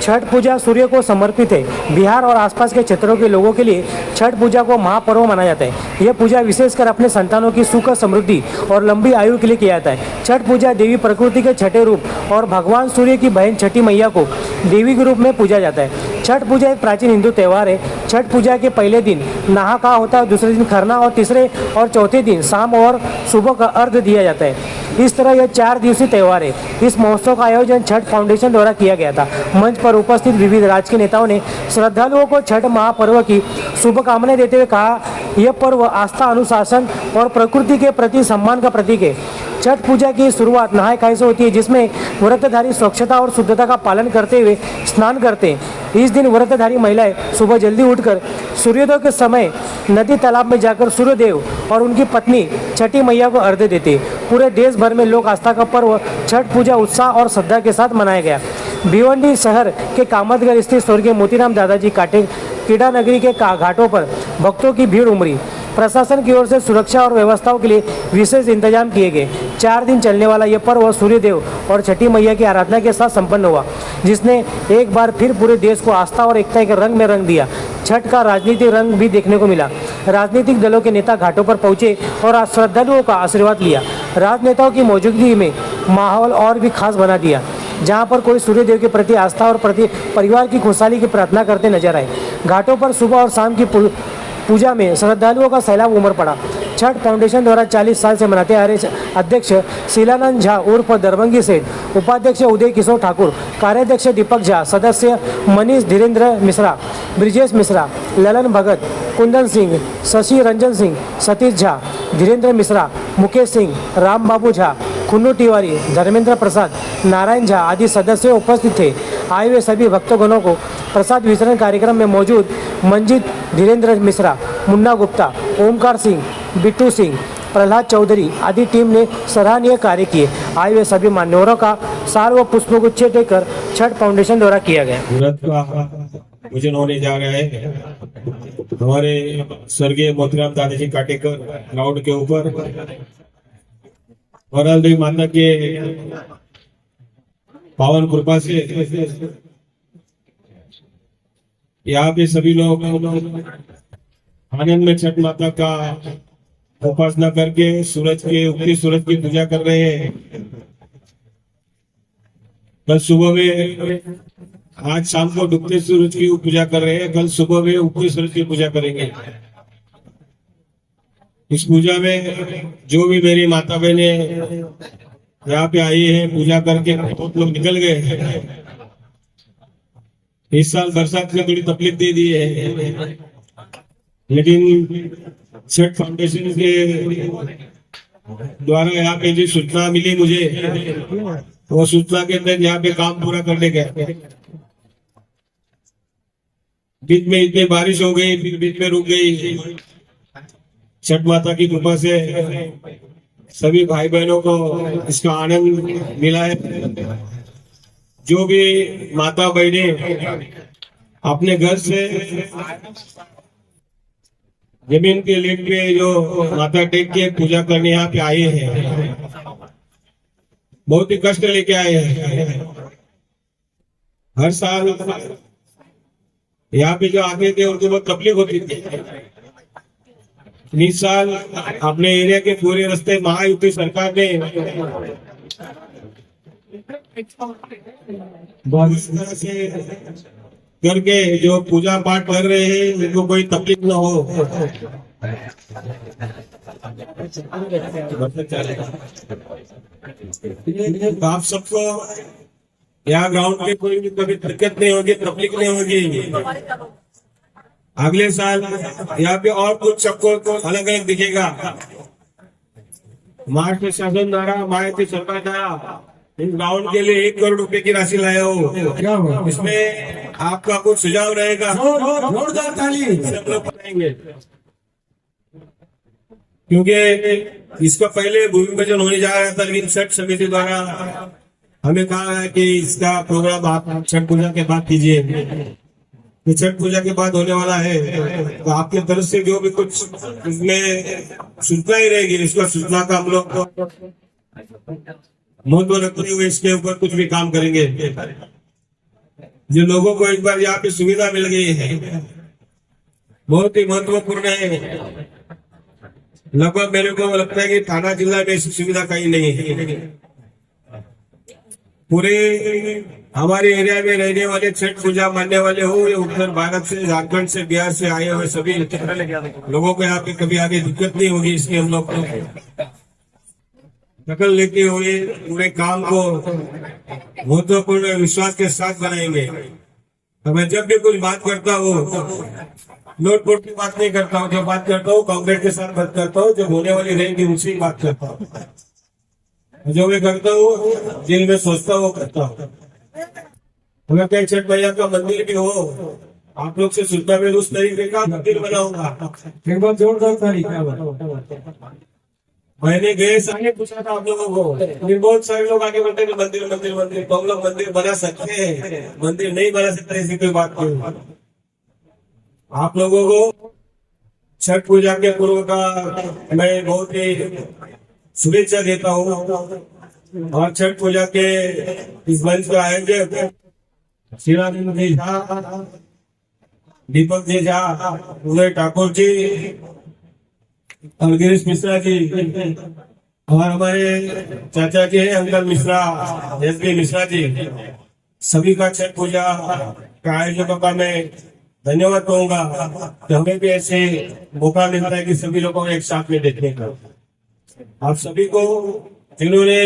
छठ पूजा सूर्य को समर्पित है। बिहार और आसपास के क्षेत्रों के लोगों के लिए छठ पूजा को महापर्व माना जाता है। यह पूजा विशेषकर अपने संतानों की सुख समृद्धि और लंबी आयु के लिए किया जाता है। छठ पूजा देवी प्रकृति के छठे रूप और भगवान सूर्य की बहन छठी मैया को देवी के रूप में पूजा जाता है। छठ पूजा एक प्राचीन हिंदू त्यौहार है। छठ पूजा के पहले दिन नहा खा होता है, दूसरे दिन खरना और तीसरे और चौथे दिन शाम और सुबह का अर्घ दिया जाता है। इस तरह यह 4 दिवसीय त्यौहार है। इस महोत्सव का आयोजन छठ फाउंडेशन द्वारा किया गया था। मंच पर उपस्थित विविध राजकीय नेताओं ने श्रद्धालुओं को छठ महापर्व की शुभकामनाएं देते हुए कहा, यह पर्व आस्था, अनुशासन और प्रकृति के प्रति सम्मान का प्रतीक है। छठ पूजा की शुरुआत नहाय खाए से होती है, जिसमें व्रतधारी स्वच्छता और शुद्धता का पालन करते हुए स्नान करते हैं। इस दिन व्रतधारी महिलाएं सुबह जल्दी उठकर सूर्योदय के समय नदी तालाब में जाकर सूर्यदेव और उनकी पत्नी छठी मैया को अर्घ्य देते हैं। पूरे देश भर में लोक आस्था का पर्व छठ पूजा उत्साह और श्रद्धा के साथ मनाया गया। भिवंडी शहर के कामतगढ़ स्थित स्वर्गीय मोतीराम दादाजी काटे कीड़ा नगरी के घाटों पर भक्तों की भीड़ उमड़ी। प्रशासन की ओर से सुरक्षा और व्यवस्थाओं के लिए विशेष इंतजाम किए गए। 4 दिन चलने वाला यह पर्व सूर्यदेव और छठी मैया की आराधना के साथ संपन्न हुआ, जिसने एक बार फिर पूरे देश को आस्था और एकता के रंग में रंग दिया। छठ का राजनीतिक रंग भी देखने को मिला। राजनीतिक दलों के नेता घाटों पर पहुंचे और श्रद्धालुओं का आशीर्वाद लिया। राजनेताओं की मौजूदगी में माहौल और भी खास बना दिया, जहां पर कोई सूर्यदेव के प्रति आस्था और प्रति परिवार की खुशहाली की प्रार्थना करते नजर आए। घाटों पर सुबह और शाम की पूजा में श्रद्धालुओं का सैलाब उमड़ पड़ा। छठ फाउंडेशन द्वारा 40 साल से मनाते आ रहे अध्यक्ष शीलानंद झा उर्फ दरभंगी सेठ, उपाध्यक्ष उदय किशोर ठाकुर, कार्याध्यक्ष दीपक झा, सदस्य मनीष धीरेन्द्र मिश्रा, ब्रिजेश मिश्रा, ललन भगत, कुंदन सिंह, शशि रंजन सिंह, सतीश झा, धीरेन्द्र मिश्रा, मुकेश सिंह, राम बाबू झा, खुन्नू तिवारी, धर्मेंद्र प्रसाद, नारायण झा आदि सदस्य उपस्थित थे। आए हुए सभी भक्तगणों को प्रसाद वितरण कार्यक्रम में मौजूद मंजित, धीरेन्द्र मिश्रा, मुन्ना गुप्ता, ओमकार सिंह, बिट्टू सिंह, प्रहलाद चौधरी आदि टीम ने सराहनीय कार्य किए। आए हुए सभी मान्यवरों का सार व पुष्पगुच्छ देकर छठ फाउंडेशन द्वारा किया गया। पूजन होने जा रहा है हमारे स्वर्गीय मोतीराम दादाजी काटेकर ग्राउंड के ऊपर। वरदाई देवी माता के पावन कृपा से यहाँ पे सभी लोग आनंद में छठ माता का उपासना करके उगती सूरज की पूजा कर रहे हैं। कल सुबह में, आज शाम को डूबते सूरज की पूजा कर रहे हैं, कल सुबह में उगते सूरज की पूजा करेंगे। इस पूजा में जो भी मेरी माता बहने यहाँ पे आई है पूजा करके बहुत लोग निकल गए। इस साल बरसात में थोड़ी तकलीफ दे दी है, लेकिन छठ फाउंडेशन के द्वारा यहाँ पे जो सूचना मिली मुझे, वो सूचना के अंदर यहाँ पे काम पूरा करने गए। बीच में इतनी बारिश हो गई, फिर बीच में रुक गई। छठ माता की कृपा से सभी भाई बहनों को इसका आनंद मिला है। जो भी माता बहने अपने घर से जमीन के लेट पे जो माथा टेक के पूजा करने यहाँ पे आए हैं, बहुत ही कष्ट लेके आए हैं। हर साल यहाँ पे जो आते थे उनको बहुत तकलीफ होती थी। इस साल अपने एरिया के पूरे रास्ते महायुति सरकार ने बहुत इस तरह से करके जो पूजा पाठ कर रहे हैं उनको कोई तकलीफ न हो। आप सबको यहाँ ग्राउंड पे कोई भी कभी दिक्कत नहीं होगी, तकलीफ नहीं होगी। अगले साल यहाँ पे और कुछ सबको अलग अलग दिखेगा। महाराष्ट्र शासन द्वारा, महायुति सरकार द्वारा इस ग्राउंड के लिए 1 करोड़ रुपए की राशि लाया हो। इसमें आपका कुछ सुझाव रहेगा, जोरदार ताली सब लोग बताएंगे। क्योंकि इसका पहले भूमि पूजन होने जा रहा था, लेकिन छठ समिति द्वारा हमें कहा है कि इसका प्रोग्राम आप छठ पूजा के बाद कीजिए। तो छठ पूजा के बाद होने वाला है, तो आपके तरफ से जो भी कुछ इसमें सूचना ही रहेगी, इसका सूचना का हम लोग महत्व रखते हुए इसके ऊपर कुछ भी काम करेंगे। जो लोगों को इस बार यहाँ पे सुविधा मिल गई है बहुत ही महत्वपूर्ण है। लगभग मेरे को लगता है कि थाना जिला में ऐसी सुविधा कहीं नहीं है। पूरे हमारे एरिया में रहने वाले छठ पूजा मानने वाले हो या उत्तर भारत से, झारखंड से, बिहार से आए हुए सभी लोगों को यहाँ पे कभी आगे दिक्कत नहीं होगी। इसलिए हम लोग दखल लेते हुए पूरे काम को महत्वपूर्ण विश्वास के साथ बनाएंगे। तो मैं जब भी कुछ बात करता हूँ नोट बोट की बात नहीं करता हूँ। जो बात करता हूँ कांग्रेस के साथ बात करता हूँ, जो होने वाली रहेगी उनसे ही बात करता हूँ। जो मैं करता हूँ जिन में सोचता हूँ करता हूँ। हमें कहीं छठ मैया का मंदिर भी हो, आप लोग से सुनता मैं उस तरीके का मंदिर बनाऊंगा। एक बार जोरदार तारीफ। मैंने गए सामने पूछा था आप लोगों को, फिर बहुत सारे लोग आगे बढ़ते हैं मंदिर मंदिर मंदिर। तो हम लोग मंदिर बना सकते हैं, मंदिर नहीं बना सकते ऐसी कोई बात नहीं। आप लोगों को छठ पूजा के पूर्व का मैं बहुत ही शुभेच्छा देता हूँ। और छठ पूजा के इस मंच का आयोजक श्रीराम जी झा, दीपक जी झा, उदय ठाकुर जी और गिरीश मिश्रा जी और हमारे चाचा जी हैं अंकल मिश्रा, एस.बी. मिश्रा जी, सभी का छठ पूजा का आयोजकों का मैं धन्यवाद कहूंगा कि हमें भी ऐसे मौका मिलता है कि सभी लोगों को एक साथ में देखने का। आप सभी को जिन्होंने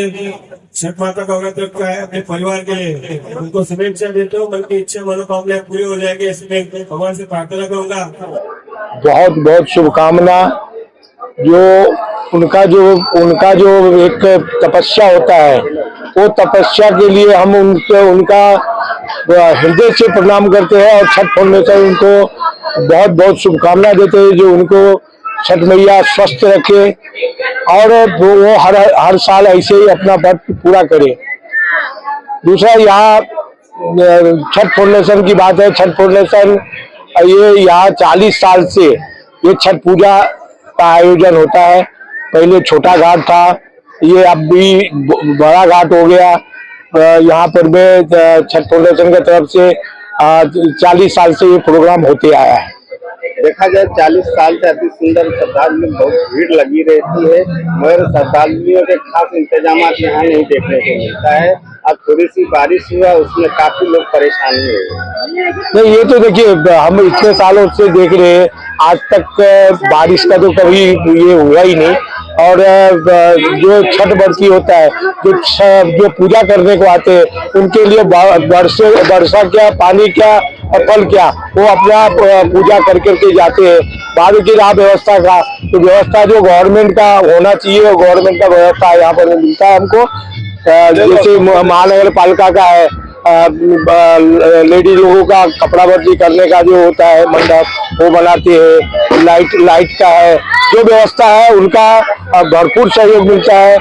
छठ माता का व्रत रखा है अपने परिवार के लिए, उनको शुभेच्छा देते हो। मन की इच्छा मनोकामना पूरी हो जाएगी, ऐसे भगवान से प्रार्थना करूंगा। बहुत बहुत शुभकामना। जो उनका जो एक तपस्या होता है, वो तपस्या के लिए हम उनका हृदय से प्रणाम करते हैं और छठ फाउंडेशन उनको बहुत बहुत शुभकामना देते हैं। जो उनको छठ मैया स्वस्थ रखे और वो हर साल ऐसे ही अपना व्रत पूरा करे। दूसरा, यहाँ छठ फाउंडेशन की बात है। छठ फाउंडेशन ये यहाँ 40 साल से ये छठ पूजा का आयोजन होता है। पहले छोटा घाट था, ये अब भी बड़ा घाट हो गया। यहाँ पर में छठ फाउंडेशन की तरफ से 40 साल से ये प्रोग्राम होते आया है। देखा जाए 40 साल से अति सुंदर श्रद्धालु बहुत भीड़ लगी रहती है, मगर श्रद्धालुओं के खास इंतजाम यहाँ नहीं देखने को मिलता है। अब थोड़ी सी बारिश हुआ, उसमें काफी लोग परेशान हुए। नहीं, ये तो देखिए हम इतने सालों से देख रहे हैं, आज तक बारिश का तो कभी ये हुआ ही नहीं। और जो छठ व्रती होता है, जो पूजा करने को आते हैं, उनके लिए वर्षा क्या, पानी क्या और फल क्या, वो अपना पूजा करके जाते हैं। बाद की रहा व्यवस्था का, तो व्यवस्था जो गवर्नमेंट का होना चाहिए, वो गवर्नमेंट का व्यवस्था यहाँ पर मिलता है हमको। जैसे महानगर पालिका का है, लेडी लोगों का कपड़ा भर्ती करने का जो होता है मंडप, वो बनाते हैं। लाइट का है, जो व्यवस्था है उनका भरपूर सहयोग मिलता है।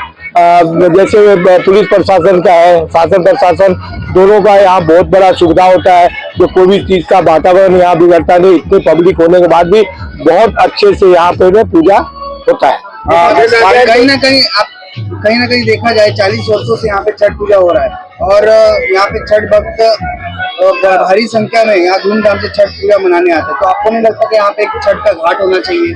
जैसे पुलिस प्रशासन का है, शासन प्रशासन, दोनों का यहाँ बहुत बड़ा सुविधा होता है। जो कोई भी चीज का वातावरण यहाँ बिगड़ता नहीं, इतने पब्लिक होने के बाद भी बहुत अच्छे से यहाँ पे पूजा होता है। कहीं ना कहीं देखा जाए 40 वर्षों से यहाँ पे छठ पूजा हो रहा है और यहाँ पे छठ भक्त भारी संख्या में यहाँ धूमधाम से छठ पूजा मनाने आते हैं। तो आपको नहीं लगता कि यहाँ पे एक छठ का घाट होना चाहिए?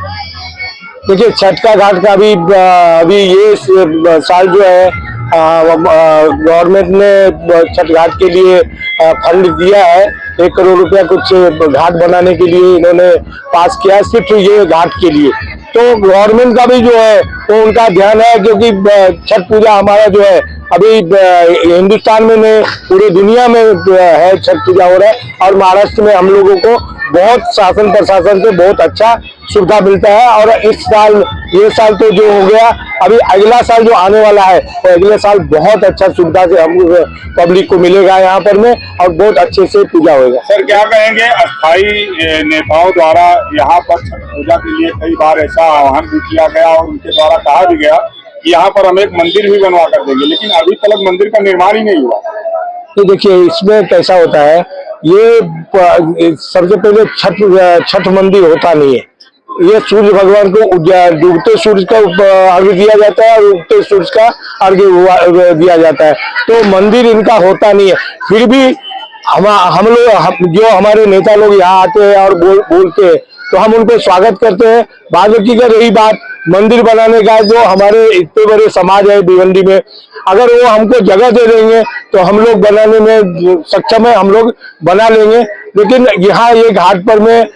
देखिए, छठ का घाट का अभी ये साल जो है गवर्नमेंट ने छठ घाट के लिए फंड दिया है। 1 करोड़ रुपया कुछ घाट बनाने के लिए इन्होंने पास किया है, सिर्फ ये घाट के लिए। तो गवर्नमेंट का भी जो है वो उनका ध्यान है, क्योंकि छठ पूजा हमारा जो है अभी हिंदुस्तान में नहीं, पूरे दुनिया में है छठ पूजा हो रहा है। और महाराष्ट्र में हम लोगों को बहुत शासन प्रशासन से बहुत अच्छा सुविधा मिलता है। और इस साल, ये साल तो जो हो गया, अभी अगला साल जो आने वाला है, तो अगले साल बहुत अच्छा सुविधा से हम पब्लिक को मिलेगा यहाँ पर में, और बहुत अच्छे से पूजा होगा। सर, क्या कहेंगे, अस्थायी नेताओं द्वारा यहाँ पर छठ पूजा के लिए कई बार ऐसा आह्वान भी किया गया और उनके द्वारा कहा भी गया कि यहाँ पर हम एक मंदिर भी बनवा कर देंगे, लेकिन अभी तक मंदिर का निर्माण ही नहीं हुआ। तो देखिए, इसमें कैसा होता है, ये सबसे पहले छठ मंदिर होता नहीं है। ये सूर्य भगवान को डूबते सूर्य का अर्घ्य दिया जाता है और उगते सूर्य का अर्घ्य दिया जाता है। तो मंदिर इनका होता नहीं है। फिर भी हम लोग जो हमारे नेता लोग यहाँ आते हैं और बोलते हैं तो हम उनको स्वागत करते हैं। बाकी का रही बात मंदिर बनाने का, जो हमारे इतने बड़े समाज है भिवंडी में, अगर वो हमको जगह दे देंगे तो हम लोग बनाने में सक्षम है, हम लोग बना लेंगे। लेकिन यहाँ ये घाट पर में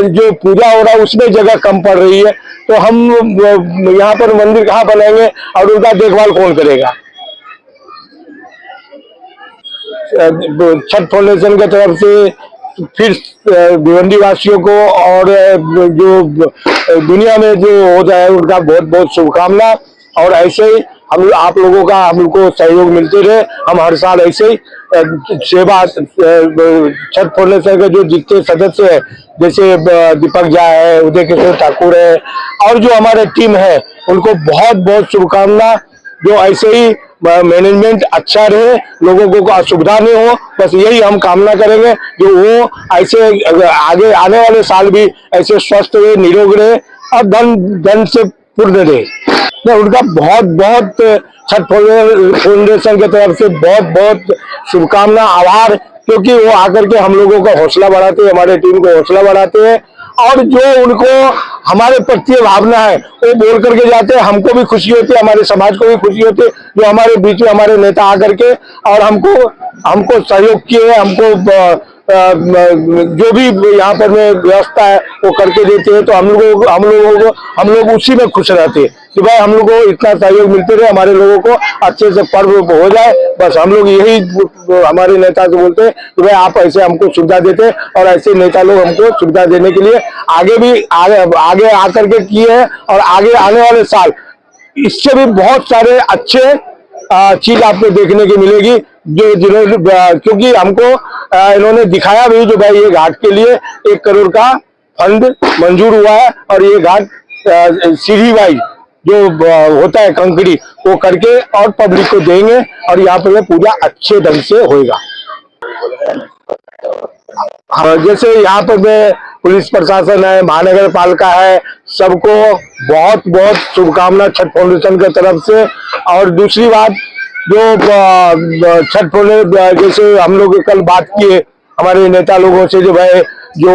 जो पूजा हो रहा है उसमें जगह कम पड़ रही है, तो हम यहाँ पर मंदिर कहाँ बनाएंगे और उनका देखभाल कौन करेगा। छठ फाउंडेशन की तरफ से फिर भिवंडी वासियों को और जो दुनिया में जो होता है उनका बहुत बहुत शुभकामना। और ऐसे ही हम आप लोगों का हमको सहयोग मिलते रहे। हम हर साल ऐसे ही सेवा छठ फाउंडेशन के जो जितने सदस्य है, जैसे दीपक झा है, उदय किशोर ठाकुर है और जो हमारे टीम है, उनको बहुत बहुत शुभकामना। जो ऐसे ही मैनेजमेंट अच्छा रहे, लोगों को असुविधा नहीं हो, बस यही हम कामना करेंगे। जो वो ऐसे आगे आने वाले साल भी ऐसे स्वस्थ रहे, निरोग रहे और धन से पूर्ण रहे। उनका बहुत बहुत छठ फाउंडेशन की तरफ से बहुत बहुत शुभकामना, आभार, क्योंकि वो आकर के हम लोगों का हौसला बढ़ाते हैं, हमारे टीम को हौसला बढ़ाते हैं और जो उनको हमारे प्रति भावना है वो बोल करके जाते हैं। हमको भी खुशी होती है, हमारे समाज को भी खुशी होती है जो हमारे बीच में हमारे नेता आकर के और हमको सहयोग किए, हमको जो भी यहाँ पर में व्यवस्था है वो करके देते हैं। तो हम लोग उसी में खुश रहते हैं कि भाई हम लोग को इतना सहयोग मिलते रहे, हमारे लोगों को अच्छे से पर्व हो जाए। बस हम लोग यही हमारे नेता से बोलते हैं कि भाई आप ऐसे हमको सुविधा देते हैं और ऐसे नेता लोग हमको सुविधा देने के लिए आगे आकर के किए हैं और आगे आने वाले साल इससे भी बहुत सारे अच्छे चीज आपको देखने की मिलेगी। जो जिन्होंने क्योंकि हमको इन्होंने दिखाया भी जो भाई ये घाट के लिए 1 करोड़ का फंड मंजूर हुआ है और ये घाट सीढ़ी वाइज जो होता है कंकड़ी वो करके और पब्लिक को देंगे और यहाँ पर पूजा अच्छे ढंग से होएगा। जैसे यहाँ पर में पुलिस प्रशासन है, महानगर पालिका है, सबको बहुत बहुत शुभकामना छठ फाउंडेशन की तरफ से। और दूसरी बात जो छठ फाउंडेशन, जैसे हम लोग कल बात किए हमारे नेता लोगों से, जो भाई जो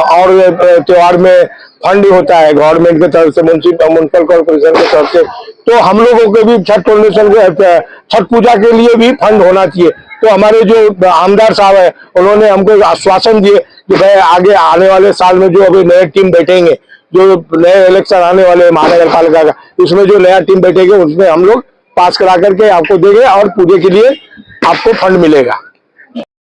और त्योहार में फंड होता है गवर्नमेंट की तरफ से, म्युनिसिपल कॉर्पोरेशन की तरफ से, तो हम लोगों के भी छठ फाउंडेशन के छठ पूजा के लिए भी फंड होना चाहिए। तो हमारे जो आमदार साहब है उन्होंने हमको आश्वासन दिए कि भाई आगे आने वाले साल में जो अभी नए टीम बैठेंगे, जो नए इलेक्शन आने वाले महानगर पालिका का, उसमें जो नया टीम बैठेगा उसमें हम लोग पास करा करके आपको देंगे और पूजे के लिए आपको फंड मिलेगा।